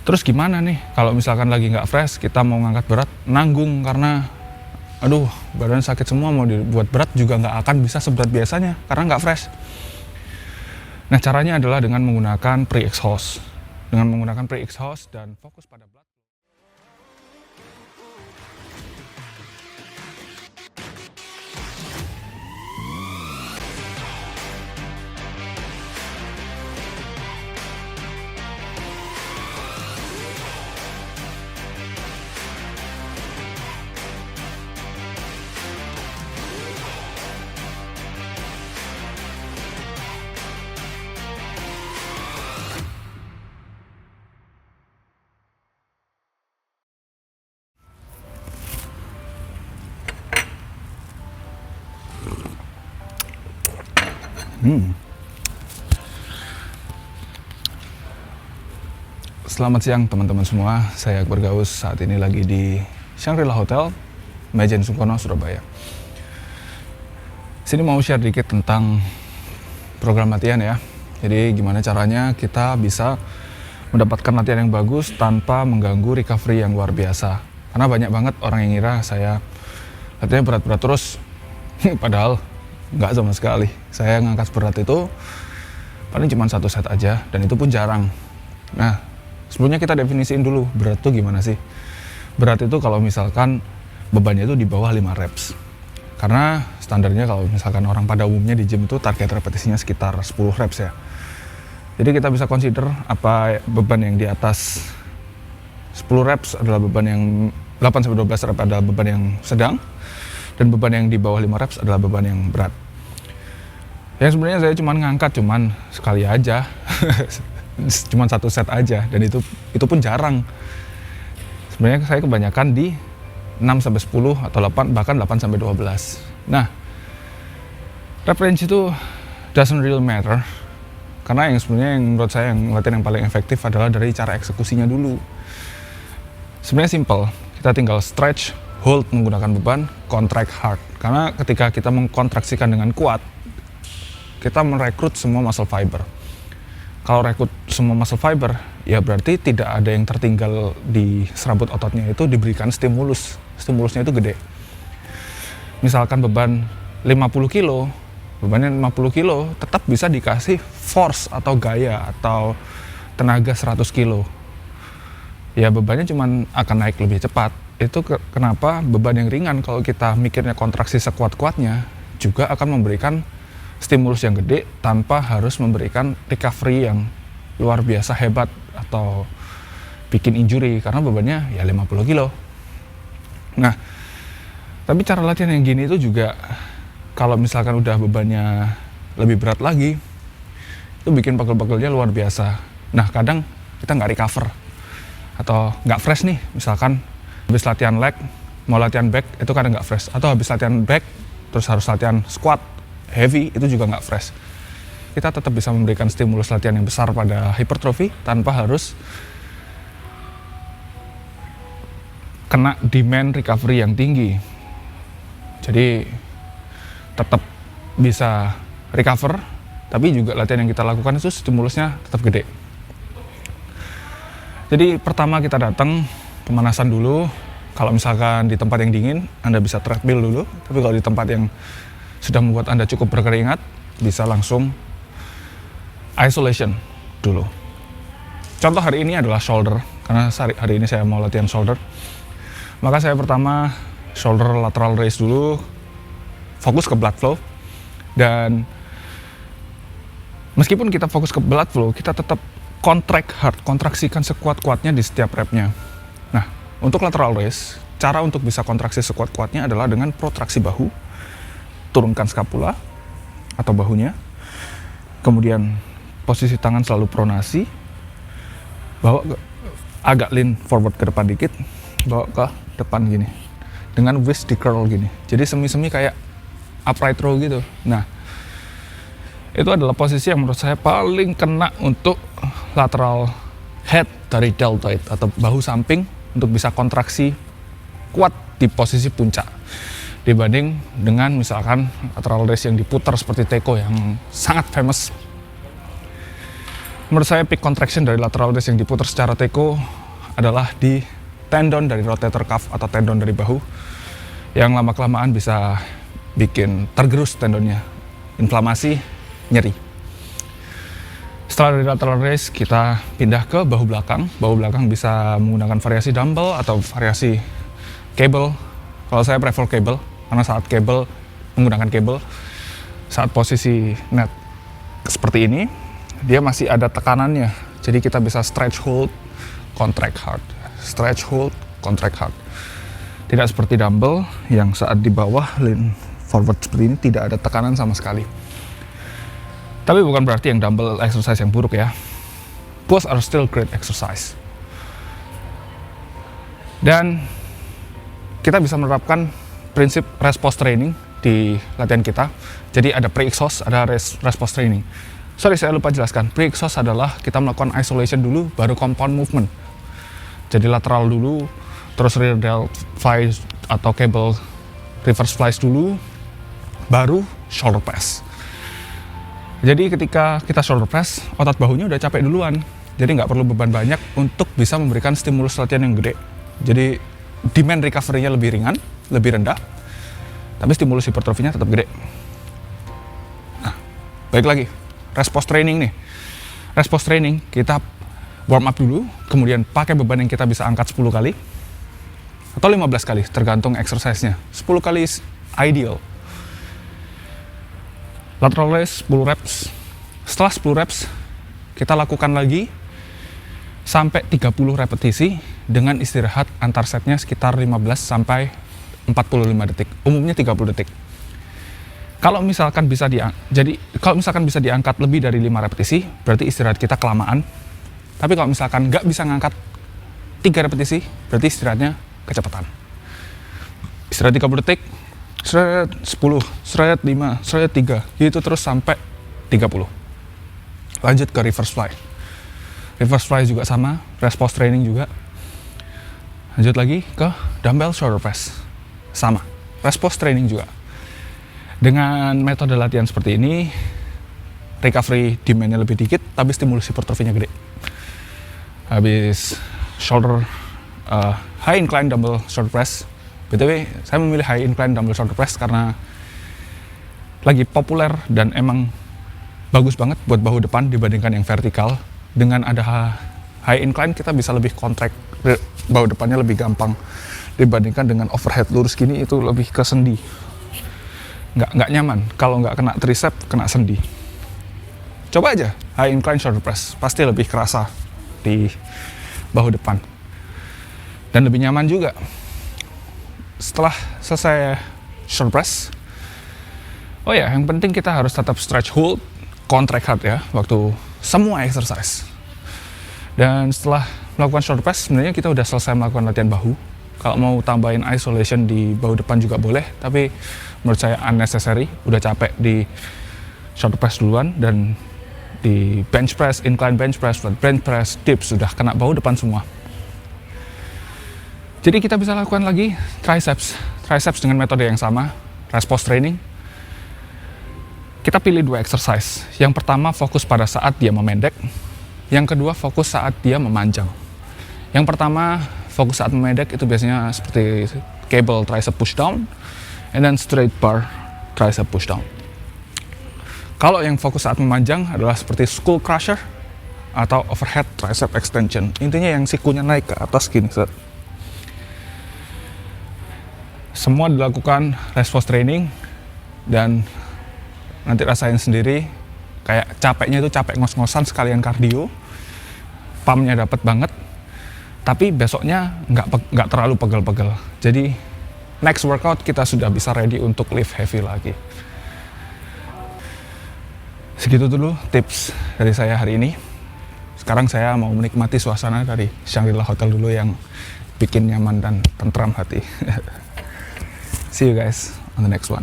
Terus gimana nih kalau misalkan lagi nggak fresh, kita mau ngangkat berat, nanggung karena aduh badan sakit semua, mau dibuat berat juga nggak akan bisa seberat biasanya karena nggak fresh. Nah caranya adalah dengan menggunakan pre-exhaust. Dengan menggunakan pre-exhaust dan fokus pada blood. Selamat siang teman-teman semua, saya Akbar Gaus, saat ini lagi di Shangri-La Hotel, Majen Sungkono, Surabaya. Sini mau share dikit tentang program latihan ya. Jadi gimana caranya kita bisa mendapatkan latihan yang bagus tanpa mengganggu recovery yang luar biasa. Karena banyak banget orang yang ngira saya latihannya berat-berat terus, padahal nggak sama sekali. Saya ngangkat berat itu paling cuma 1 set aja, dan itu pun jarang. Nah, sebelumnya kita definisiin dulu berat itu gimana sih. Berat itu kalau misalkan bebannya itu di bawah 5 reps. Karena standarnya kalau misalkan orang pada umumnya di gym itu target repetisinya sekitar 10 reps ya. Jadi kita bisa consider apa beban yang di atas 10 reps adalah beban yang 8-12 reps adalah beban yang sedang, dan beban yang di bawah 5 reps adalah beban yang berat. Yang sebenarnya saya cuma ngangkat sekali aja. Cuma 1 set aja, dan itu pun jarang. Sebenarnya saya kebanyakan di 6-10 atau 8, bahkan 8-12. Nah, rep range itu doesn't really matter, karena yang sebenarnya yang menurut saya yang latihan yang paling efektif adalah dari cara eksekusinya dulu. Sebenarnya simple, kita tinggal stretch, hold menggunakan beban, contract hard. Karena ketika kita mengkontraksikan dengan kuat, kita merekrut semua muscle fiber. Kalau rekrut semua muscle fiber, ya berarti tidak ada yang tertinggal di serabut ototnya, itu diberikan stimulus. Stimulusnya itu gede. Misalkan beban 50 kilo, bebannya 50 kilo, tetap bisa dikasih force atau gaya atau tenaga 100 kilo. Ya bebannya cuma akan naik lebih cepat. Itu kenapa beban yang ringan kalau kita mikirnya kontraksi sekuat-kuatnya, juga akan memberikan stimulus yang gede tanpa harus memberikan recovery yang luar biasa hebat atau bikin injury, karena bebannya ya 50 kilo. Nah, tapi cara latihan yang gini itu juga kalau misalkan udah bebannya lebih berat lagi, itu bikin pegel-pegelnya luar biasa. Nah, kadang kita nggak recover atau nggak fresh nih. Misalkan habis latihan leg, mau latihan back, itu kadang nggak fresh. Atau habis latihan back, terus harus latihan squat heavy, itu juga nggak fresh. Kita tetap bisa memberikan stimulus latihan yang besar pada hypertrophy tanpa harus kena demand recovery yang tinggi. Jadi tetap bisa recover, tapi juga latihan yang kita lakukan itu stimulusnya tetap gede. Jadi pertama kita datang pemanasan dulu. Kalau misalkan di tempat yang dingin, Anda bisa treadmill dulu. Tapi kalau di tempat yang sudah membuat Anda cukup berkeringat, bisa langsung isolation dulu. Contoh hari ini adalah shoulder, karena hari ini saya mau latihan shoulder. Maka saya pertama shoulder lateral raise dulu, fokus ke blood flow. Dan meskipun kita fokus ke blood flow, kita tetap contract hard, kontraksikan sekuat-kuatnya di setiap repnya. Nah, untuk lateral raise, cara untuk bisa kontraksi sekuat-kuatnya adalah dengan protraksi bahu, turunkan skapula atau bahunya, kemudian posisi tangan selalu pronasi, bawa agak lean forward ke depan dikit, bawa ke depan gini, dengan waist di curl gini, jadi semi-semi kayak upright row gitu. Nah, itu adalah posisi yang menurut saya paling kena untuk lateral head dari deltoid atau bahu samping, untuk bisa kontraksi kuat di posisi puncak, dibanding dengan misalkan lateral raise yang diputar seperti Teko yang sangat famous. Menurut saya peak contraction dari lateral raise yang diputar secara teko adalah di tendon dari rotator cuff atau tendon dari bahu, yang lama-kelamaan bisa bikin tergerus tendonnya, inflamasi, nyeri. Setelah dari lateral raise, kita pindah ke bahu belakang. Bahu belakang bisa menggunakan variasi dumbbell atau variasi cable. Kalau saya prefer cable, karena saat menggunakan cable, saat posisi net seperti ini, dia masih ada tekanannya. Jadi kita bisa stretch, hold, contract hard. Stretch, hold, contract hard. Tidak seperti dumbbell yang saat di bawah lean forward seperti ini tidak ada tekanan sama sekali. Tapi bukan berarti yang dumbbell exercise yang buruk ya. Both are still great exercise. Dan kita bisa menerapkan prinsip rest post training di latihan kita. Jadi ada pre-exhaust, ada rest post training. Sorry, saya lupa jelaskan. Pre-exhaust adalah kita melakukan isolation dulu, baru compound movement. Jadi lateral dulu, terus rear delt fly atau cable reverse flies dulu, baru shoulder press. Jadi ketika kita shoulder press, otot bahunya udah capek duluan. Jadi nggak perlu beban banyak untuk bisa memberikan stimulus latihan yang gede. Jadi demand recovery-nya lebih ringan, lebih rendah, tapi stimulus hipertrofinya tetap gede. Nah, baik lagi, rest post training nih. Rest post training, kita warm up dulu, kemudian pakai beban yang kita bisa angkat 10 kali, atau 15 kali, tergantung exercise-nya. 10 kali is ideal. Lateral raise 10 reps. Setelah 10 reps, kita lakukan lagi sampai 30 repetisi dengan istirahat antar setnya sekitar 15 sampai 45 detik. Umumnya 30 detik. Kalau misalkan bisa bisa diangkat lebih dari 5 repetisi, berarti istirahat kita kelamaan. Tapi kalau misalkan nggak bisa ngangkat 3 repetisi, berarti istirahatnya kecepatan. Istirahat 30 detik, shred 10, shred 5, shred 3, gitu terus sampai 30. Lanjut ke reverse fly. Reverse fly juga sama, rest post training juga. Lanjut lagi ke dumbbell shoulder press. Sama, rest post training juga. Dengan metode latihan seperti ini, recovery demand-nya lebih dikit, tapi stimulus hipertrofinya gede. Habis shoulder high incline dumbbell shoulder press. BTW, saya memilih high incline dumbbell shoulder press karena lagi populer dan emang bagus banget buat bahu depan dibandingkan yang vertikal. Dengan ada high incline, kita bisa lebih contract, bahu depannya lebih gampang dibandingkan dengan overhead lurus gini, itu lebih ke sendi. Nggak nyaman, kalau nggak kena tricep, kena sendi. Coba aja high incline shoulder press, pasti lebih kerasa di bahu depan. Dan lebih nyaman juga. Setelah selesai shoulder press, oh ya, yang penting kita harus tetap stretch, hold, contract hard ya, waktu semua exercise. Dan setelah melakukan shoulder press, sebenarnya kita udah selesai melakukan latihan bahu. Kalau mau tambahin isolation di bahu depan juga boleh, tapi menurut saya unnecessary, udah capek di shoulder press duluan, dan di bench press, incline bench press, flat bench press, dips, sudah kena bahu depan semua. Jadi kita bisa lakukan lagi triceps dengan metode yang sama, rest post training. Kita pilih 2 exercise. Yang pertama fokus pada saat dia memendek, yang kedua fokus saat dia memanjang. Yang pertama fokus saat memendek itu biasanya seperti cable tricep push down, and then straight bar tricep push down. Kalau yang fokus saat memanjang adalah seperti skull crusher atau overhead tricep extension. Intinya yang sikunya naik ke atas gini, set. Semua dilakukan rest post training, dan nanti rasain sendiri, kayak capeknya itu capek ngos-ngosan sekalian kardio, pumpnya dapat banget, tapi besoknya nggak terlalu pegel-pegel. Jadi next workout kita sudah bisa ready untuk lift heavy lagi. Segitu dulu tips dari saya hari ini. Sekarang saya mau menikmati suasana dari Shangri-La Hotel dulu yang bikin nyaman dan tentram hati. See you guys on the next one.